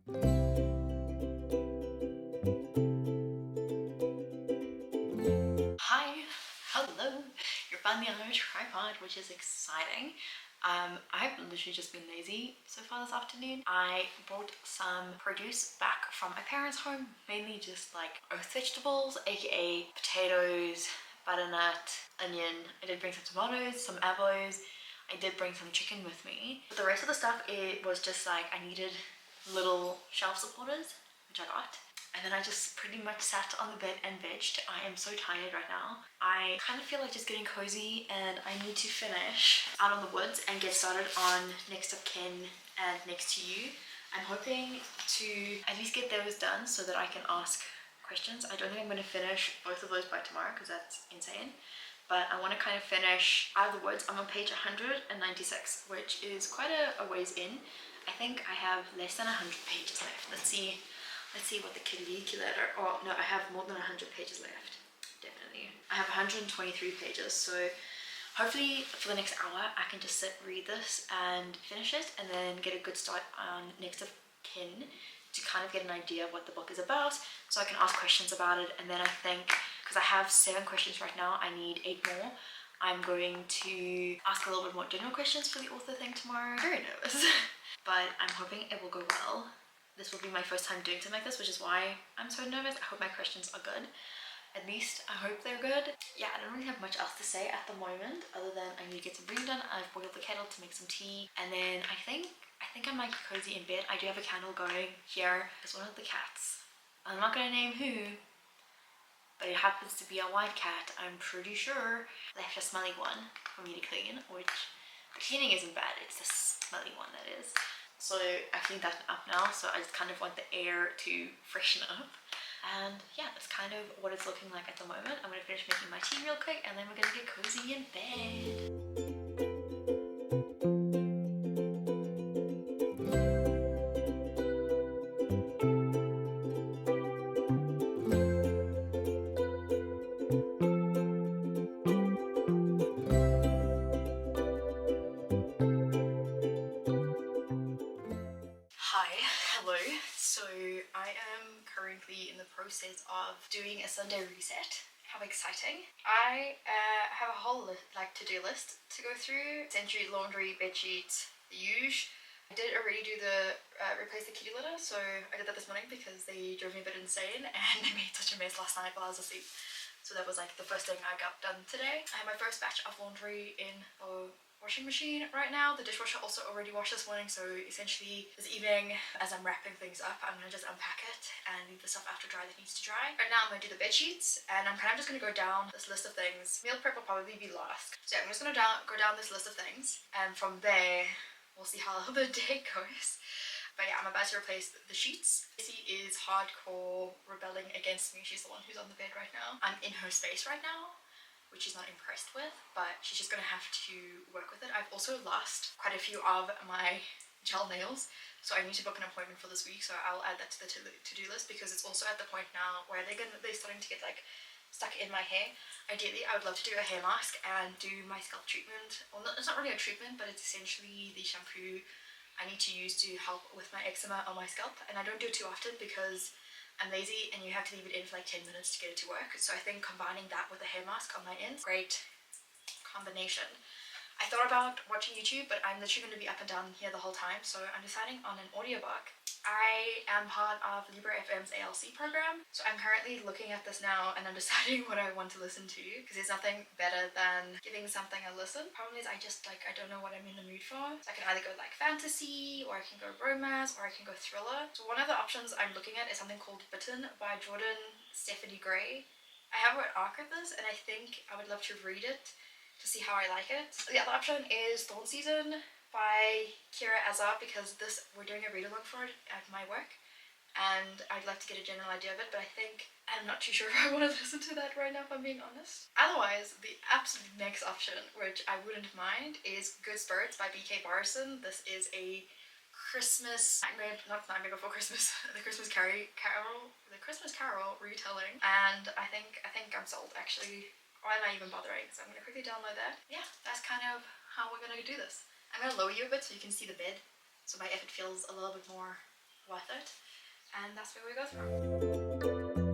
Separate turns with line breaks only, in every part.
Hi, hello. You're finally on a tripod, which is exciting. I've literally just been lazy so far this afternoon. I brought some produce back from my parents' home, mainly just like earth vegetables, aka potatoes, butternut, onion. I did bring some tomatoes, some apples. I did bring some chicken with me. But the rest of the stuff, it was just like I needed little shelf supporters, which I got. And then I just pretty much sat on the bed and vegged. I am so tired right now. I kind of feel like just getting cozy, and I need to finish Out on the Woods and get started on Next of Kin and Next to You. I'm hoping to at least get those done so that I can ask questions. I don't think I'm going to finish both of those by tomorrow because that's insane. But I want to kind of finish Out of the Woods. I'm on page 196, which is quite a ways in. I think I have less than 100 pages left. Let's see what the calculator, oh no, I have more than 100 pages left, definitely. I have 123 pages, so hopefully for the next hour I can just sit, read this and finish it, and then get a good start on Next of Kin to kind of get an idea of what the book is about, so I can ask questions about it. And then I think, because I have 7 questions right now, I need 8 more. I'm going to ask a little bit more general questions for the author thing tomorrow. Very nervous. But I'm hoping it will go well. This will be my first time doing something like this, which is why I'm so nervous. I hope my questions are good. At least I hope they're good. Yeah, I don't really have much else to say at the moment, other than I need to get some reading done. I've boiled the kettle to make some tea, and then I think I might get cozy in bed. I do have a candle going here. It's one of the cats. I'm not gonna name who, but it happens to be a white cat. I'm pretty sure left a smelly one for me to clean, which the cleaning isn't bad. It's the smelly one that is. So I cleaned that up now, so I just kind of want the air to freshen up. And yeah, that's kind of what it's looking like at the moment. I'm going to finish making my tea real quick, and then we're going to get cozy in bed. Hi, hello. So I am currently in the process of doing a Sunday reset. How exciting. I have a whole to-do list to go through. Essentially laundry, bed sheets, the usual. I did already do the replace the kitty litter, so I did that this morning because they drove me a bit insane and they made such a mess last night while I was asleep. So that was like the first thing I got done today. I have my first batch of laundry in a washing machine right now. The dishwasher also already washed this morning, so essentially this evening, as I'm wrapping things up, I'm gonna just unpack it and leave the stuff out to dry that needs to dry. Right now I'm gonna do the bed sheets, and I'm kind of just gonna go down this list of things. Meal prep will probably be last. So yeah, I'm just gonna go down this list of things, and from there we'll see how the day goes. But yeah, I'm about to replace the sheets. Casey is hardcore rebelling against me. She's the one who's on the bed right now. I'm in her space right now, which she's not impressed with, but she's just gonna have to work with it. I've also lost quite a few of my gel nails, so I need to book an appointment for this week, so I'll add that to the to-do list, because it's also at the point now where they're starting to get like stuck in my hair. Ideally, I would love to do a hair mask and do my scalp treatment. Well, it's not really a treatment, but it's essentially the shampoo I need to use to help with my eczema on my scalp, and I don't do it too often because I'm lazy and you have to leave it in for like 10 minutes to get it to work. So I think combining that with a hair mask on my ends, great combination. I thought about watching YouTube, but I'm literally going to be up and down here the whole time, so I'm deciding on an audiobook. I am part of Libra FM's ALC program, so I'm currently looking at this now and I'm deciding what I want to listen to, because there's nothing better than giving something a listen. Problem is I don't know what I'm in the mood for. So I can either go like fantasy, or I can go romance, or I can go thriller. So one of the options I'm looking at is something called Bitten by Jordan Stephanie Gray. I have read arc of this, and I think I would love to read it to see how I like it. The other option is Thorn Season by Kira Azar, because we're doing a read-along for it at my work, and I'd like to get a general idea of it, but I'm not too sure if I want to listen to that right now, if I'm being honest. Otherwise, the absolute next option, which I wouldn't mind, is Good Spirits by B.K. Barson. This is a Christmas Nightmare Before Christmas, the Christmas Carol retelling, and I think I'm sold actually. Why am I even bothering? So I'm gonna quickly download that. Yeah, that's kind of how we're gonna do this. I'm gonna lower you a bit so you can see the bed, so my effort feels a little bit more worth it. And that's where we go through.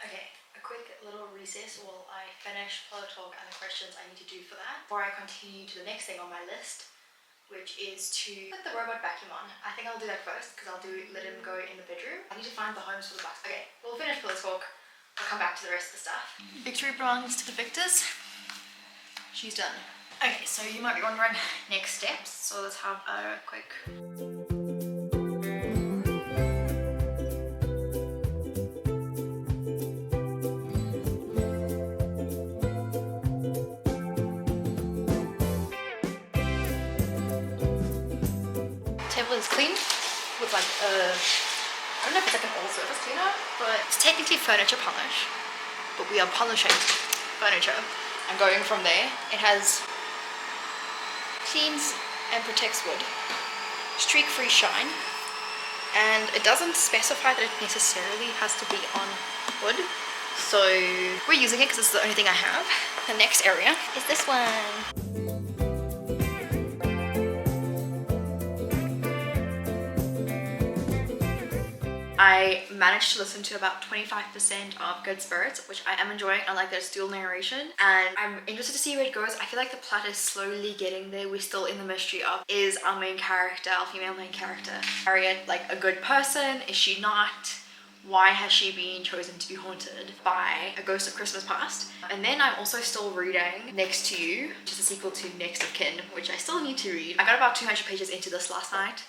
Okay, a quick little recess while I finish pillow talk and the questions I need to do for that before I continue to the next thing on my list, which is to put the robot vacuum on. I think I'll do that first because let him go in the bedroom. I need to find the homes for the bugs. Okay, we'll finish pillow talk. I'll come back to the rest of the stuff. Victory belongs to the victors. She's done. Okay, so you might be wondering next steps. So let's have a quick... Table is clean with like a, I don't know if it's like an all-surface cleaner, but it's technically furniture polish. But we are polishing furniture and going from there. It has cleans and protects wood, streak-free shine, and it doesn't specify that it necessarily has to be on wood. So we're using it because it's the only thing I have. The next area is this one. I managed to listen to about 25% of Good Spirits, which I am enjoying. I like that it's dual narration and I'm interested to see where it goes. I feel like the plot is slowly getting there. We're still in the mystery of, is our main character, our female main character, Harriet, like a good person? Is she not? Why has she been chosen to be haunted by a ghost of Christmas past? And then I'm also still reading Next to You, which is a sequel to Next of Kin, which I still need to read. I got about 200 pages into this last night.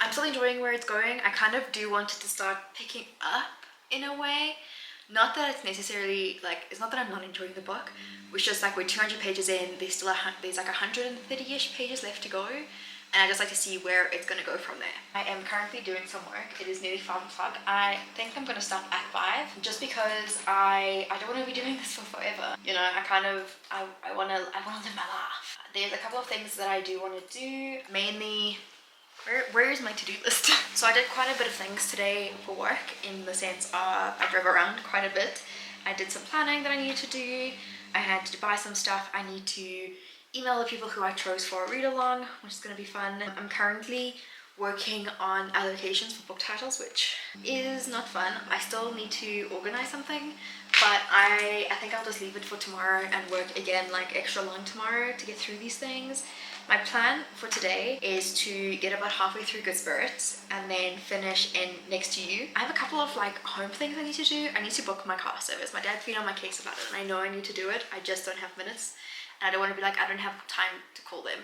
I'm still enjoying where it's going. I kind of do want it to start picking up in a way. Not that it's necessarily like, it's not that I'm not enjoying the book. It's just like we're 200 pages in, there's like 130-ish pages left to go. And I just like to see where it's going to go from there. I am currently doing some work. It is nearly 5 o'clock. I think I'm going to stop at 5 just because I don't want to be doing this for forever. You know, I want to live my life. There's a couple of things that I do want to do. Mainly, where is my to-do list? So I did quite a bit of things today for work, in the sense of I drove around quite a bit. I did some planning that I needed to do. I had to buy some stuff. I need to email the people who I chose for a read-along, which is going to be fun. I'm currently working on allocations for book titles, which is not fun. I still need to organize something, but I think I'll just leave it for tomorrow and work again like extra long tomorrow to get through these things. My plan for today is to get about halfway through Good Spirits and then finish in Next to You. I have a couple of like home things I need to do. I need to book my car service. My dad's been on my case about it and I know I need to do it. I just don't have minutes. And I don't want to be like, I don't have time to call them,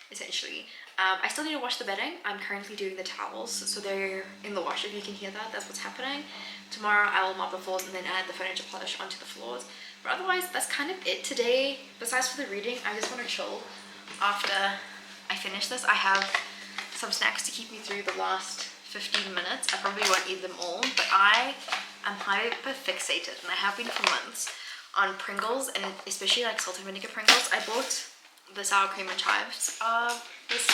essentially. I still need to wash the bedding. I'm currently doing the towels, so they're in the wash. If you can hear that, that's what's happening. Tomorrow I will mop the floors and then add the furniture polish onto the floors. But otherwise, that's kind of it today. Besides for the reading, I just want to chill. After I finish this, I have some snacks to keep me through the last 15 minutes. I probably won't eat them all, but I am hyper fixated, and I have been for months, on Pringles, and especially like salt and vinegar Pringles. I bought the sour cream and chives this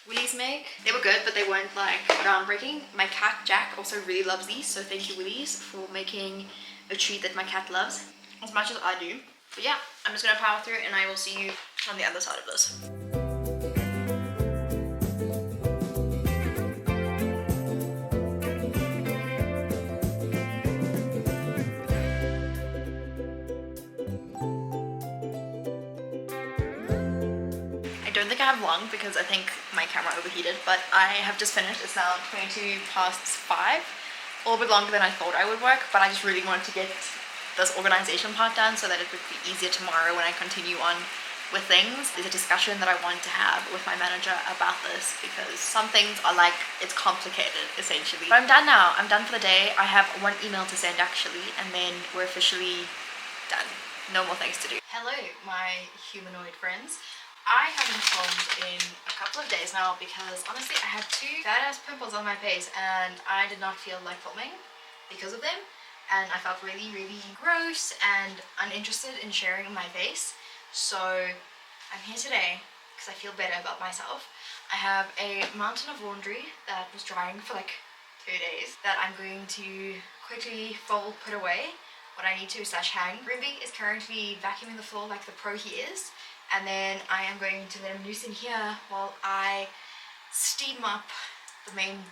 Willie's make. They were good, but they weren't like groundbreaking. My cat Jack also really loves these, so thank you Willie's for making a treat that my cat loves as much as I do. But yeah, I'm just gonna power through and I will see you on the other side of this. I don't think I have long because I think my camera overheated, but I have just finished. It's now 22 past 5. A little bit longer than I thought I would work, but I just really wanted to get this organization part done so that it would be easier tomorrow when I continue on with things. There's a discussion that I want to have with my manager about this because some things are like, it's complicated essentially. But I'm done now. I'm done for the day. I have one email to send actually, and then we're officially done. No more things to do. Hello, my humanoid friends. I haven't filmed in a couple of days now because honestly I have 2 badass pimples on my face and I did not feel like filming because of them, and I felt really gross and uninterested in sharing my face. So I'm here today because I feel better about myself. I have a mountain of laundry that was drying for like 2 days that I'm going to quickly fold, put away what I need to / hang. Ruby is currently vacuuming the floor like the pro he is, and then I am going to let him loose in here while I steam up the main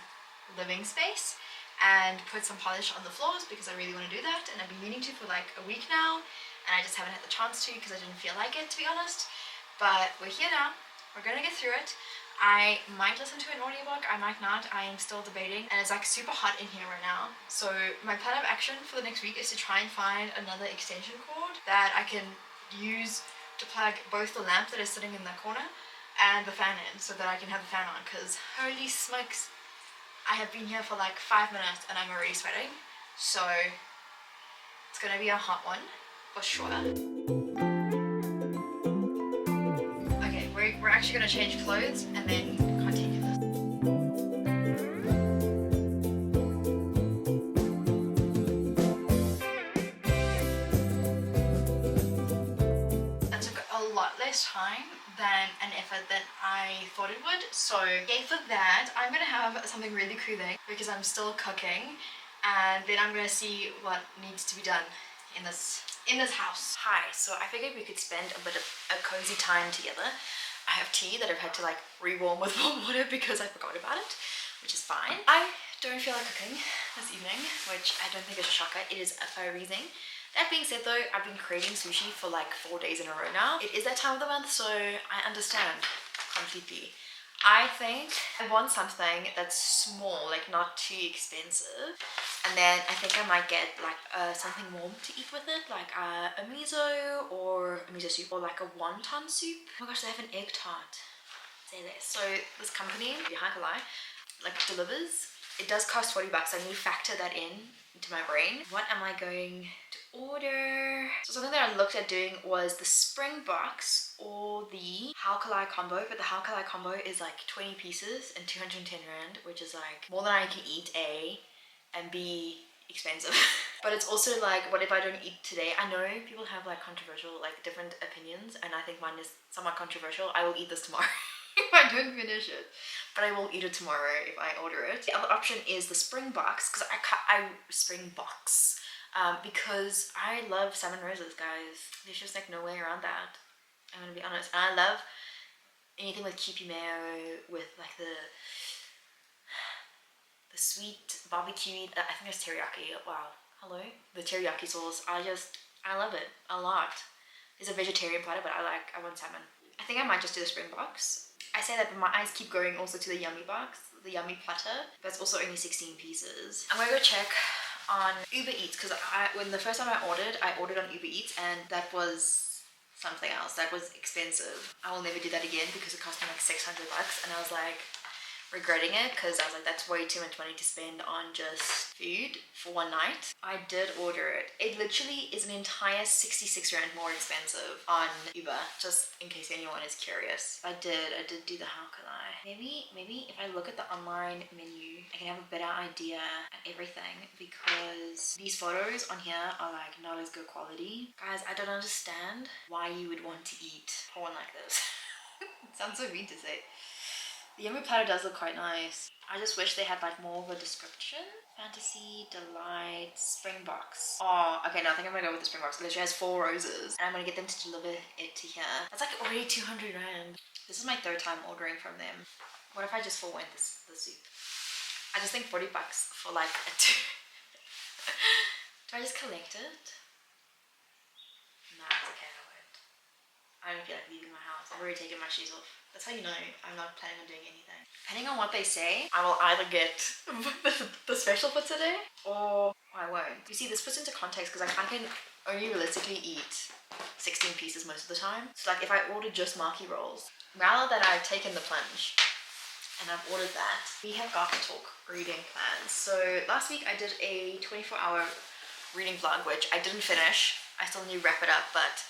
living space and put some polish on the floors because I really want to do that, and I've been meaning to for like a week now and I just haven't had the chance to because I didn't feel like it, to be honest. But we're here now, we're gonna get through it. I might listen to an audiobook, I might not, I am still debating, and it's like super hot in here right now. So my plan of action for the next week is to try and find another extension cord that I can use to plug both the lamp that is sitting in the corner and the fan in so that I can have the fan on, because holy smokes, I have been here for like 5 minutes and I'm already sweating. So it's gonna be a hot one for sure. Okay, we're actually gonna change clothes and then continue this. That took a lot less time than an effort than I thought it would. So okay, for that, I'm gonna have something really cooling because I'm still cooking, and then I'm gonna see what needs to be done in this house. Hi, so I figured we could spend a bit of a cozy time together. I have tea that I've had to like re-warm with warm water because I forgot about it, which is fine. I don't feel like cooking this evening, which I don't think is a shocker. It is freezing. That being said though, I've been craving sushi for like 4 days in a row now. It is that time of the month, so I understand completely. I think I want something that's small, like not too expensive. And then I think I might get like something warm to eat with it, like a miso or a miso soup, or like a wonton soup. Oh my gosh, they have an egg tart. Say this. So this company, Hakalai, like delivers. It does cost 40 bucks. I need to factor that in into my brain. What am I going to order? So something that I looked at doing was the spring box or the Halkalai combo, but the Halkalai combo is like 20 pieces and 210 rand, which is like more than I can eat, A, and B, expensive. But it's also like, what if I don't eat today? I know people have like controversial, like different opinions, and I think mine is somewhat controversial. I will eat this tomorrow if I don't finish it, but I will eat it tomorrow if I order it. The other option is the spring box, because because I love salmon roses, guys. There's just like no way around that, I'm gonna be honest. And I love anything with keepy mayo, with like the sweet barbecue. I think it's teriyaki. Wow, hello, the teriyaki sauce. I love it a lot. It's a vegetarian platter, but I want salmon. I think I might just do the spring box. I say that, but my eyes keep going also to the yummy box, the yummy platter. That's also only 16 pieces. I'm gonna go check on Uber Eats, because when the first time I ordered on Uber Eats, and that was something else. That was expensive. I will never do that again because it cost me like 600 bucks, and I was like regretting it because I was like, that's way too much money to spend on just food for one night. I did order it. It literally is an entire 66 rand more expensive on Uber, just in case anyone is curious. I did do the how can I. Maybe if I look at the online menu, I can have a better idea and everything, because these photos on here are like not as good quality. Guys, I don't understand why you would want to eat porn like this. It sounds so mean to say. The yummy platter does look quite nice. I just wish they had like more of a description. Fantasy, Delight, Spring Box. Oh, okay, no, I think I'm gonna go with the Spring Box. It literally has 4 roses, and I'm gonna get them to deliver it to here. That's like already 200 rand. This is my 3rd time ordering from them. What if I just forwent the soup? I just think 40 bucks for like a 2. Do I just collect it? Nah, it's okay, I won't. I don't feel like leaving my house. I've already taken my shoes off. That's how you know I'm not planning on doing anything. Depending on what they say, I will either get the special for today, or I won't. You see, this puts into context because I can only realistically eat 16 pieces most of the time. So like if I order just maki rolls, now that I've taken the plunge and I've ordered that, we have got to talk reading plans. So last week I did a 24-hour reading vlog, which I didn't finish. I still need to wrap it up, but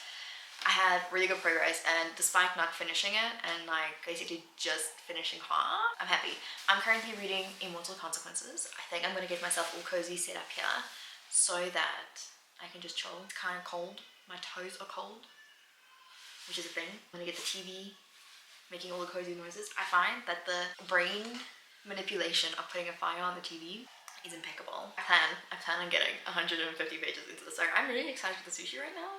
I had really good progress, and despite not finishing it and like basically just finishing half, I'm happy. I'm currently reading Immortal Consequences. I think I'm gonna get myself all cozy set up here so that I can just chill. It's kind of cold. My toes are cold, which is a thing. I'm gonna get the TV making all the cozy noises. I find that the brain manipulation of putting a fire on the TV is impeccable. I plan on getting 150 pages into this. So I'm really excited for the sushi right now,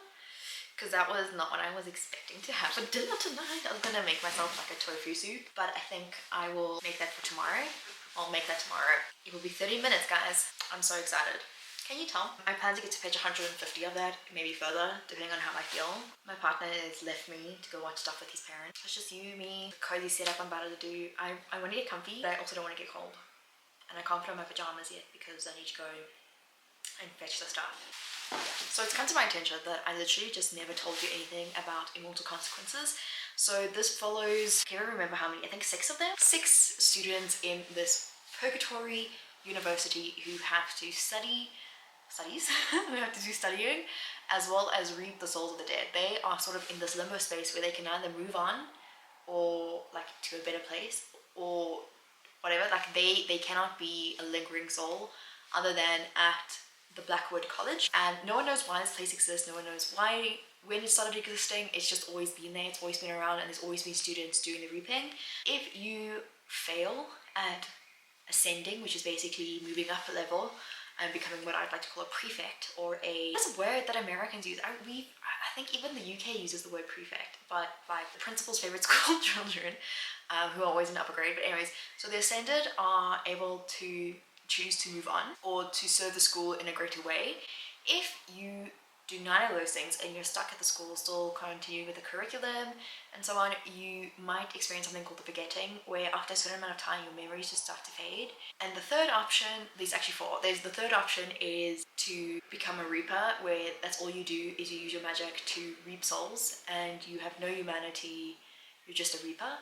because that was not what I was expecting to have for dinner tonight. I was gonna make myself like a tofu soup, but I think I will make that for tomorrow. I'll make that tomorrow. It will be 30 minutes, guys. I'm so excited. Can you tell? I plan to get to page 150 of that, maybe further, depending on how I feel. My partner has left me to go watch stuff with his parents. It's just you, me, the cozy setup I'm about to do. I want to get comfy, but I also don't want to get cold. And I can't put on my pajamas yet because I need to go and fetch the stuff. So it's come to my attention that I literally just never told you anything about Immortal Consequences. So this follows, I can't remember how many, I think 6 of them. 6 students in this purgatory university who have to they have to do studying as well as reap the souls of the dead. They are sort of in this limbo space where they can either move on or like to a better place or whatever. Like they cannot be a lingering soul other than at the Blackwood College, and no one knows why this place exists. No one knows when it started existing. It's just always been there. It's always been around, and there's always been students doing the reaping. If you fail at ascending, which is basically moving up a level and becoming what I'd like to call a prefect, or that's a word that Americans use. I think even the UK uses the word prefect, but like the principal's favorite school children who are always in upper grade. But anyways, so the ascended are able to choose to move on or to serve the school in a greater way. If you do neither of those things and you're stuck at the school, still continuing with the curriculum and so on, you might experience something called the forgetting, where after a certain amount of time your memories just start to fade. And the third option, there's actually 4. The third option is to become a reaper, where that's all you do is you use your magic to reap souls and you have no humanity, you're just a reaper.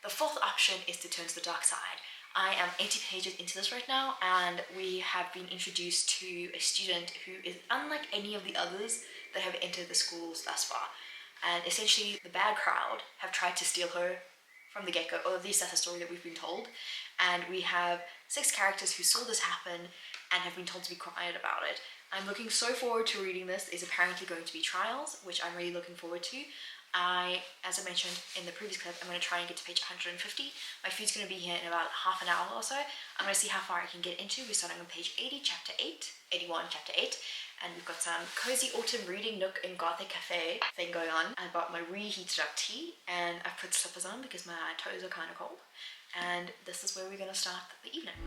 The 4th option is to turn to the dark side. I am 80 pages into this right now, and we have been introduced to a student who is unlike any of the others that have entered the schools thus far. And essentially the bad crowd have tried to steal her from the get-go, or at least that's the story that we've been told. And we have 6 characters who saw this happen and have been told to be quiet about it. I'm looking so forward to reading this. There's apparently going to be trials, which I'm really looking forward to. As I mentioned in the previous clip, I'm going to try and get to page 150. My food's going to be here in about half an hour or so. I'm going to see how far I can get into. We're starting on page 80, chapter 8, 81, chapter 8. And we've got some cozy autumn reading nook and gothic cafe thing going on. I got my reheated up tea, and I've put slippers on because my toes are kind of cold. And this is where we're going to start the evening.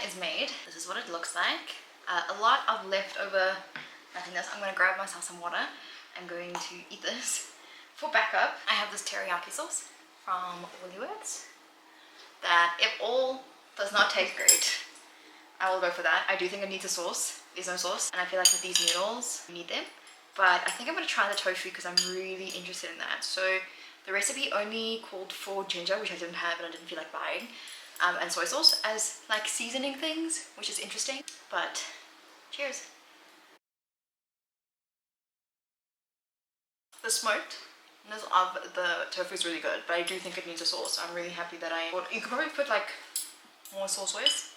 Is made. This is what it looks like. A lot of leftover nothingness. I'm going to grab myself some water. I'm going to eat this. For backup, I have this teriyaki sauce from Woolworths that, if all does not taste great, I will go for that. I do think it needs a sauce. There's no sauce, and I feel like with these noodles, you need them. But I think I'm going to try the tofu because I'm really interested in that. So the recipe only called for ginger, which I didn't have and I didn't feel like buying. And soy sauce as like seasoning things, which is interesting. But cheers. The smokedness of the tofu is really good, but I do think it needs a sauce. I'm really happy that I bought. You could probably put like more soy sauce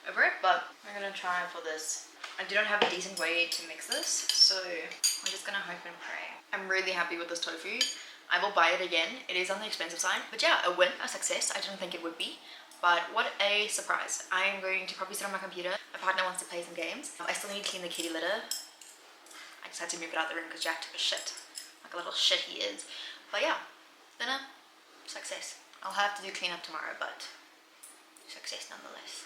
over it, but I'm gonna try for this. I do not have a decent way to mix this, so I'm just gonna hope and pray. I'm really happy with this tofu. I will buy it again. It is on the expensive side, but yeah, a win, a success. I didn't think it would be, but what a surprise. I am going to probably sit on my computer. My partner wants to play some games. I still need to clean the kitty litter. I just had to move it out of the room because Jack took a shit. Like a little shit he is. But yeah, it's been a success. I'll have to do cleanup tomorrow, but success nonetheless.